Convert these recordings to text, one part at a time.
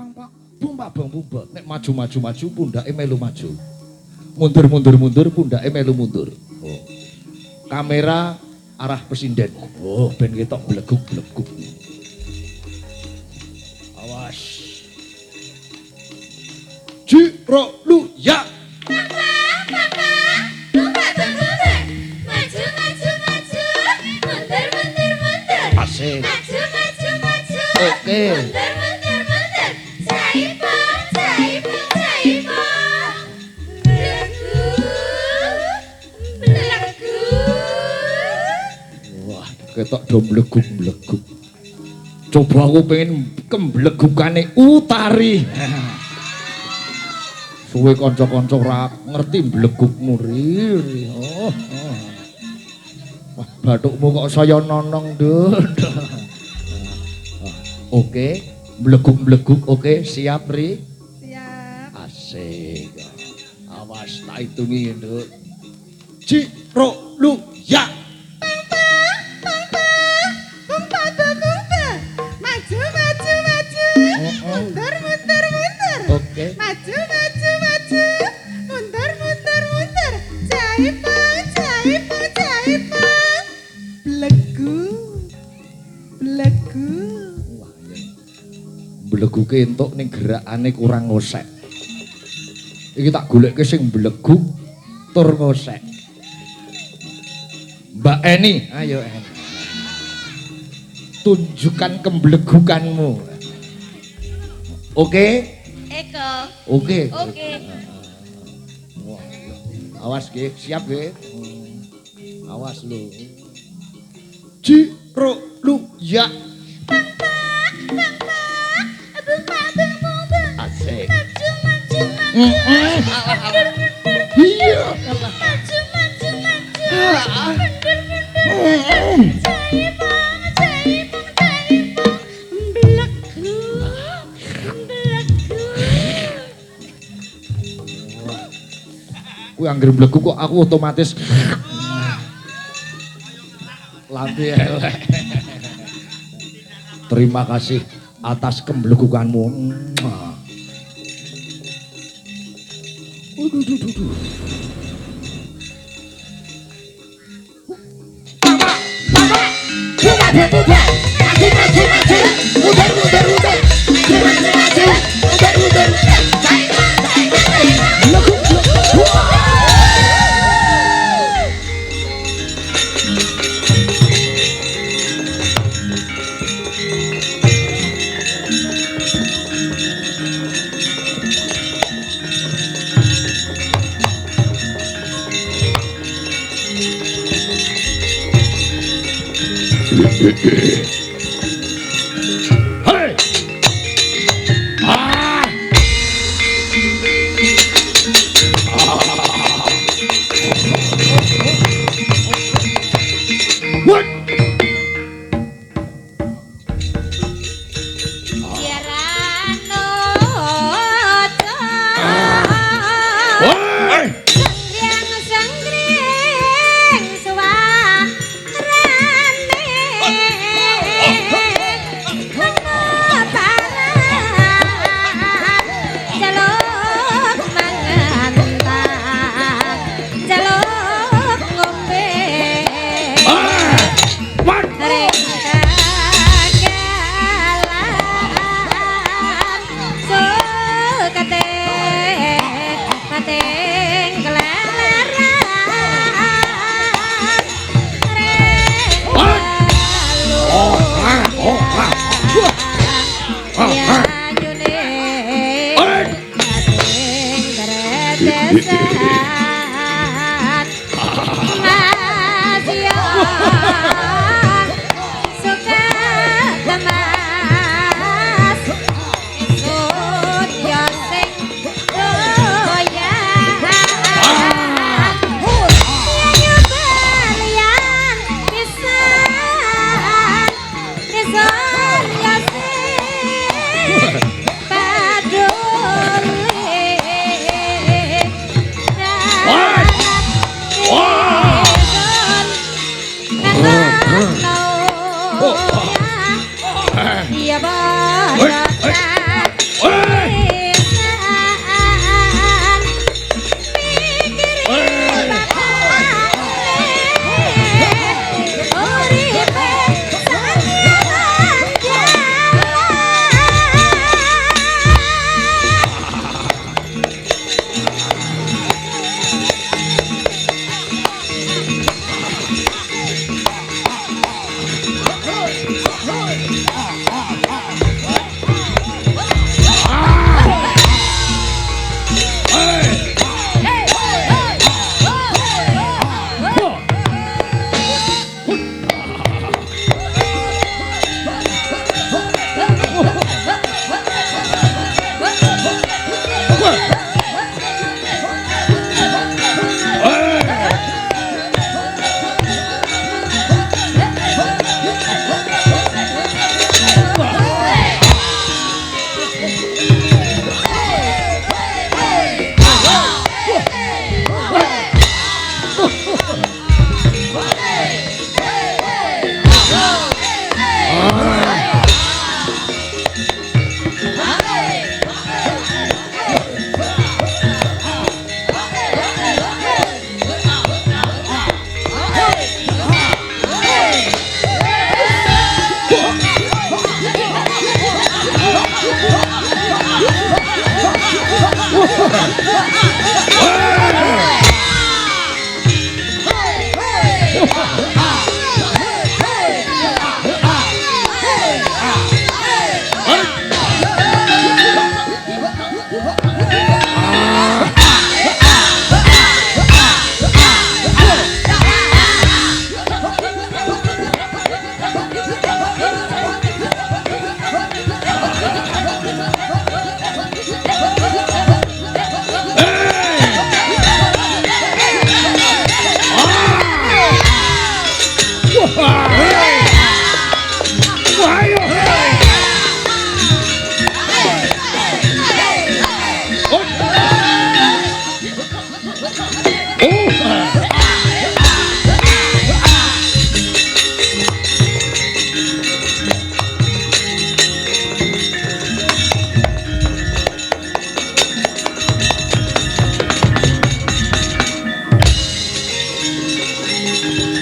Bumba. Nek maju pundake melu maju. Mundur pundake melu mundur. Oh. Kamera arah presiden. Oh, ben ketok bleguk-bleguk. Awas. Jiro lu ya. Asik. Oke. Wah, ketok do bleguk-bleguk. Coba aku pengen kemblegukane Utari. Suwe kanca-kanca ora ngerti blegukmu riri. Oh. Wah, bathukmu kok saya nonong, Nduk. Oke, bleguk-bleguk oke, siap Ri? Siap. Asik. Awas tak hitungi, Nduk. Jiro lu ya. Mundur. Oke. Maju. Mundur. Jaipong. Blegu. Wah, iya. Bleguke entuk ning gerakane kurang ngosek. Iki tak goleke sing bleguk tur ngosek. Mbak Eni, ayo Eni. Tunjukkan kemblegukanmu. Oke? Eko. Oke. Wah, awas Ge, siap Ge. Awas lu. Jiro lu ya. Asik. Iya. Kuwi anggere mlebu kok aku otomatis lambe elek. Terima kasih atas kemblegukanmu. Hey! What?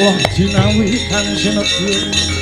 Allah jinawi kang sinebut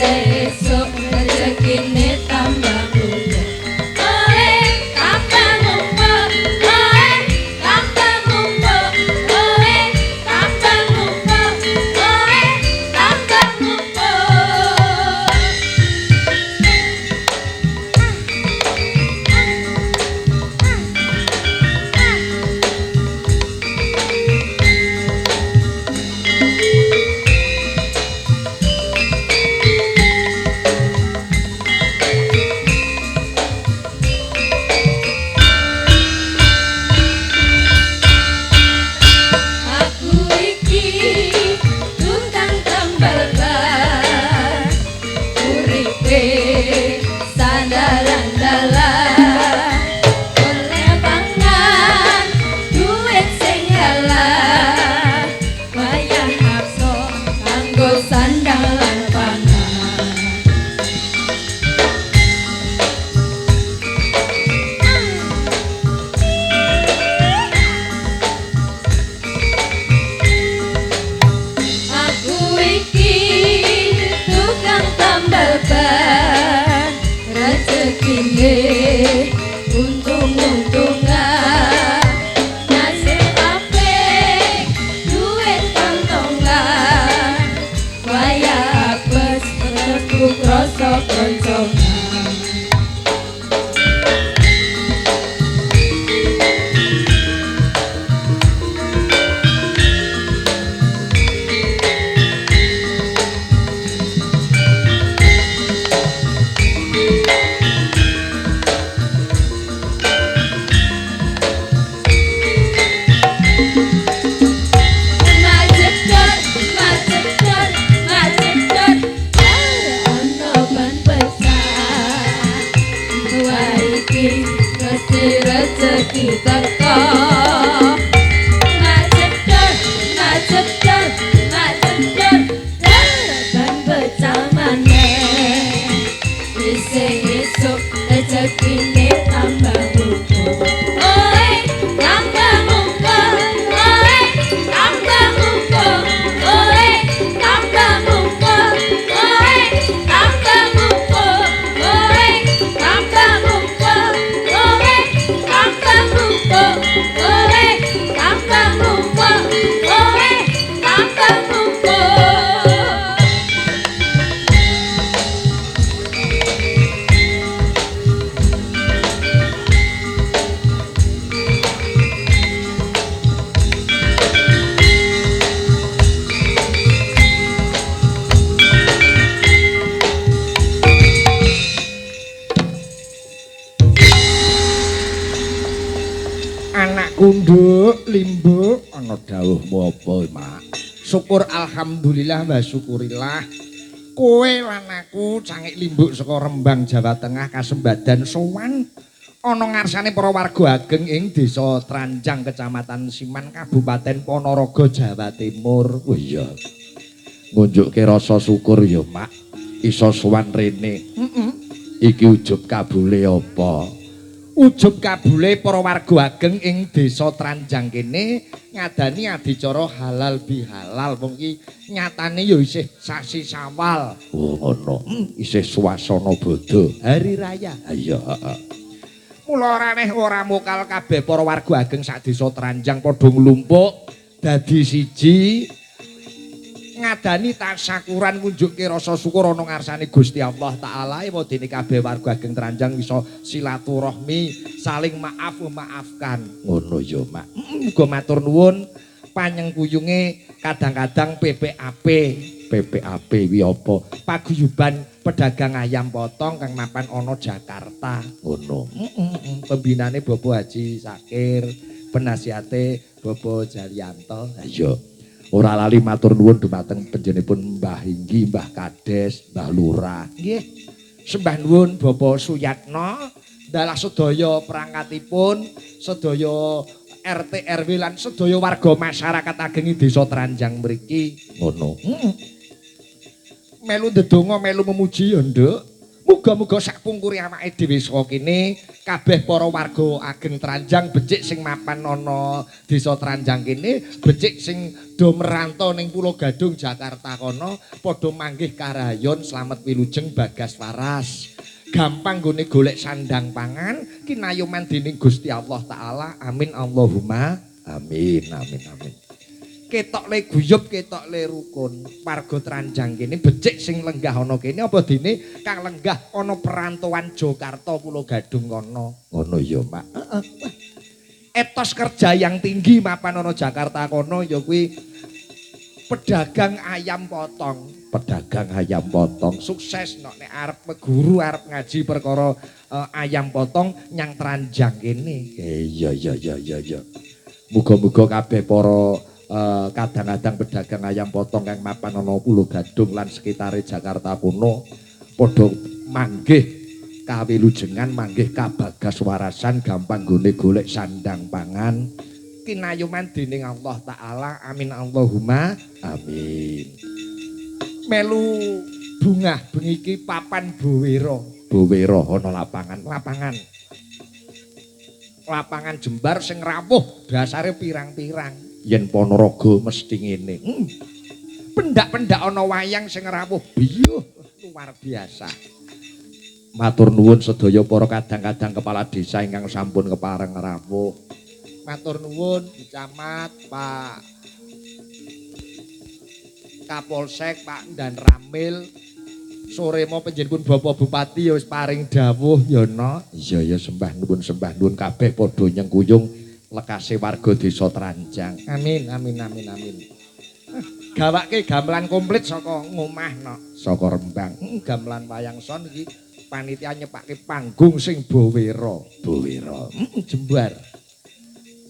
Sesuk rezekine tambah muda. Oe tambah muda. Oe tambah muda. Oe tambah muda. Oe tambah muda. Aku iki tukang tambal ban, uripe sandalan-dalan, oleh pangan duit sing halal, wayah hapso kanggo sandalan pangan. Aku iki tukang tambal ban, rezekine untung-untungan, nasib apik duit kantongan, wayah apes metu krasa koncongan. Macet-dor, macet-dor, macet-dor, ana ban pecah. Wah iki mesti rezeki teko. Macet-dor, macet-dor, macet-dor, ban pecah maneh. Esuk rezekine tambah muda. Oe tambah muda. Oe tambah muda. Oe tambah muda. Oe tambah muda. Oe tambah muda. Oe tambah muda. Oe tambah muda. Oe tambah muda. Anakku nduk limbo ana dawuhmu apa, Mak? Syukur alhamdulillah wa syukurillah. Kowe lan aku cangik limbuk saka Rembang Jawa Tengah kasembadan sowan ana ngarsane para warga ageng ing Desa Tranjang Kecamatan Siman Kabupaten Ponorogo Jawa Timur. Oh iya. Ngunjukke rasa syukur ya, Mak. Iso sowan rene. Iki ujub kabule apa? Ujub kabule para warga ageng ing Desa Tranjang kene ngadani adicara halal bihalal. Wong iki nyatane ya isih sasi Syawal. Oh ngono. Isih suasana bodho hari raya. Iya, heeh. Mula ora mokal kabeh para warga ageng sak Desa Tranjang padha nglumpuk dadi siji ngadani tasyakuran ngunjukke rasa syukur ana ngarsane Gusti Allah taala wedine kabeh warga ageng Tranjang bisa silaturahmi saling maaf memaafkan ngono ya Mak. Muga matur nuwun panyengkuyunge kadang-kadang PPAP kuwi apa paguyuban pedagang ayam potong kang mapan ana Jakarta ngono. Pembinane Bapak Haji Sakir, penasihate Bapak Jalianto. Iya. Ora lali matur nuwun dumateng panjenenganipun Mbah Hinggi, Mbah Kades, Mbah Lurah. Nggih. Sembah nuwun Bapak Suyatno, dalah sedaya perangkatipun, sedaya RT RW lan sedaya warga masyarakat ageng Desa Tranjang mriki. Ngono. Melu ndedonga, melu memuji ya, Nduk. Muga-muga sak pungkuri awake dhewe saka kene kabeh para warga ageng Tranjang becik sing mapan ana desa Tranjang kene, becik sing do merantau ning Pulau Gadung Jakarta kono padha manggih karayon slamet wilujeng bagas waras. Gampang nggone golek sandang pangan kinayoman dening Gusti Allah taala. Amin Allahumma amin amin amin. Ketok le guyub ketok le rukun warga Tranjang kene becik sing lenggah ana kene apa dene kang lenggah ana perantauan Jakarta Pulau Gadung kono. Ngono ya, Mak. Etos kerja yang tinggi mapan ana Jakarta kono ya kuwi pedagang ayam potong. Pedagang ayam potong sukses nek arep guru arep ngaji perkara ayam potong nyang Tranjang kene. Iya. Muga-muga kabeh para kadang-kadang pedagang ayam potong kang mapan ana Pulau Gadung lan sekitare Jakarta kuno padha manggih kawilujengan manggih kabagas warasan gampang gone golek sandang pangan kinayoman dening Allah taala. Amin Allahumma amin. Melu bungah bengi iki papan Bowero ana lapangan jembar sing rawuh dasare pirang-pirang. Yen Ponorogo mesti ngene. Pendak-pendak ana wayang sing rawuh biyuh luar biasa. Matur nuwun sedaya para kadang-kadang kepala desa ingkang sampun kepareng rawuh. Matur nuwun Bu Camat, Pak Kapolsek, Pak Dan Ramil. Sore mau panjenengan Bapak Bupati ya wis paring dawuh ya no. Iya sembah nuwun kabeh padha nyengkuyung lekase warga desa Tranjang. Amin. Gawake gamelan komplit saka ngomah no. Saka Rembang. Gamelan wayang son iki panitia nyepake panggung sing Bowero. Jembar.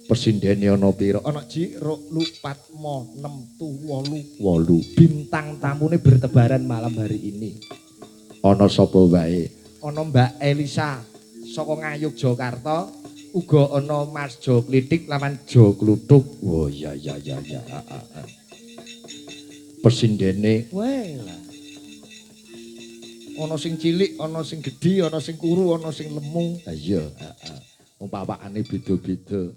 Persindene ana pira? Ana Jiro 4 6 8. Bintang tamune bertebaran malam hari ini. Ana sapa wae? Ana Mbak Elisa saka Ngayuk Jakarta. Uga ana Mas Jo Klitik lawan Jo Kluthuk. Oh iya. Persindene wae lah. Ana sing cilik, ana sing gedhi, ana sing kuru, ana sing lemu. Ha iya, heeh. Wong pawakane beda-beda.